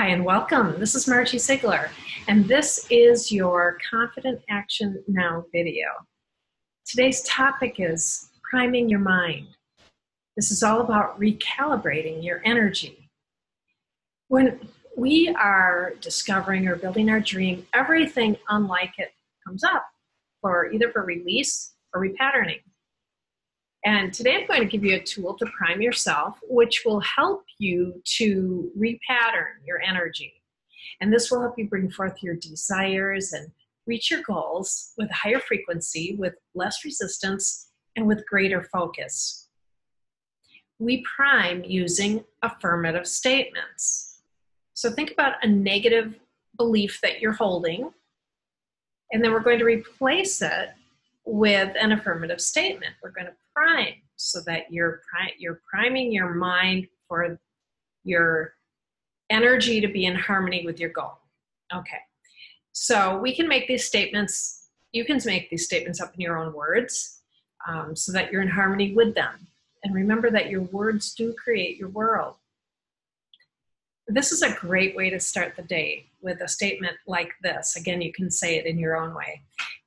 Hi and welcome. This is Margie Ziegler, and this is your Confident Action Now video. Today's topic is priming your mind. This is all about recalibrating your energy. When we are discovering or building our dream, everything unlike it comes up for either for release or repatterning. And today I'm going to give you a tool to prime yourself, which will help you to repattern your energy. And this will help you bring forth your desires and reach your goals with a higher frequency, with less resistance, and with greater focus. We prime using affirmative statements. So think about a negative belief that you're holding, and then we're going to replace it with an affirmative statement. We're going to prime so that you're priming your mind for your energy to be in harmony with your goal. Okay, so we can make these statements, you can make these statements up in your own words so that you're in harmony with them. And remember that your words do create your world. This is a great way to start the day with a statement like this. Again, you can say it in your own way.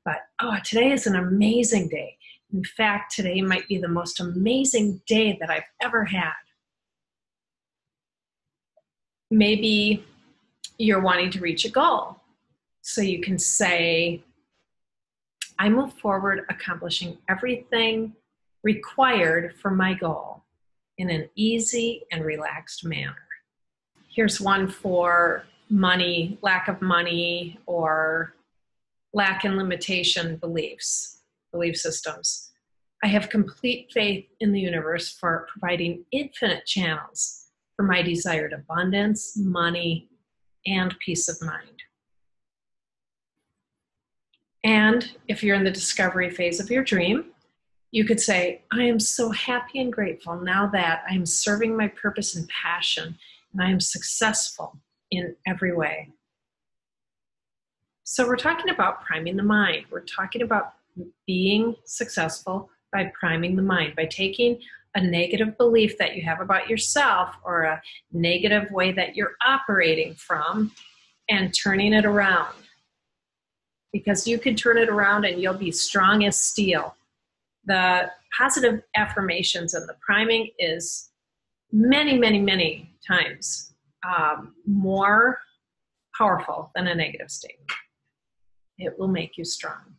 But, today is an amazing day. In fact, today might be the most amazing day that I've ever had. Maybe you're wanting to reach a goal. So you can say, I move forward accomplishing everything required for my goal in an easy and relaxed manner. Here's one for money, lack of money, or lack and limitation belief systems. I have complete faith in the universe for providing infinite channels for my desired abundance, money, and peace of mind. And if you're in the discovery phase of your dream, you could say, I am so happy and grateful now that I am serving my purpose and passion, and I am successful in every way. So we're talking about priming the mind. We're talking about being successful by priming the mind, by taking a negative belief that you have about yourself or a negative way that you're operating from and turning it around. Because you can turn it around and you'll be strong as steel. The positive affirmations and the priming is many, many, many times more powerful than a negative statement. It will make you strong.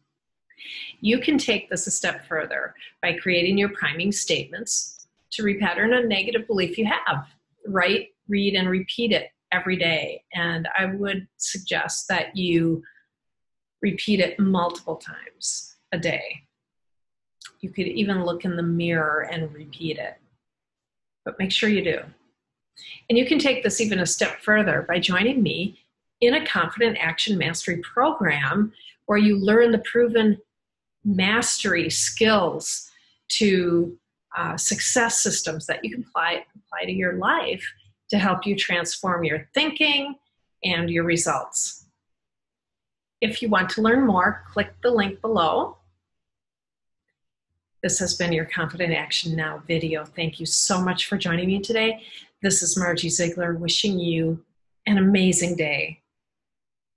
You can take this a step further by creating your priming statements to repattern a negative belief you have. Write, read, and repeat it every day. And I would suggest that you repeat it multiple times a day. You could even look in the mirror and repeat it, but make sure you do. And you can take this even a step further by joining me in a Confident Action Mastery program where you learn the proven mastery skills to success systems that you can apply to your life to help you transform your thinking and your results. If you want to learn more, click the link below. This has been your Confident Action Now video. Thank you so much for joining me today. This is Margie Ziegler wishing you an amazing day.